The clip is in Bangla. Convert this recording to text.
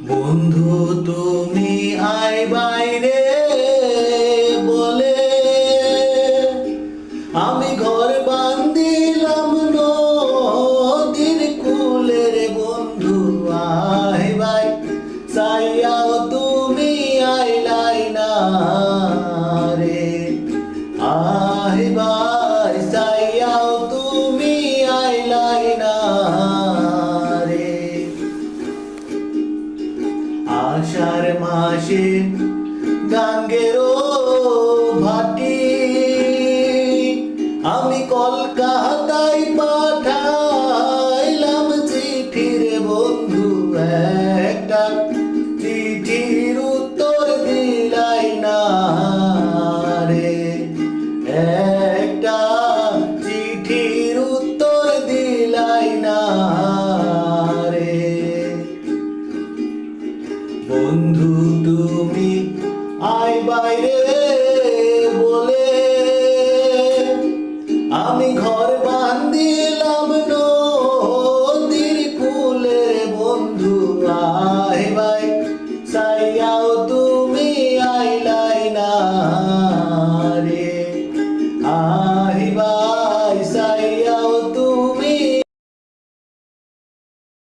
বন্ধু তুমি আয় বাইরে বলে আমি ঘর বান্ধিলাম নদীর কূলে রে বন্ধু আয় বাই চাইয়াও তুমি আইলাই না রে আয় বাই চাইয়াও তুমি আইলাই না রে আষাঢ় মাসে গাঙ্গেরও ভাটি আমি কলকাতায় পাঠাইলাম চিঠি রে বন্ধু একটা চিঠির উত্তর দিলাই না রে একটা চিঠির উত্তর দিলাই না রে বন্ধু তুমি আয় বাইরে বলে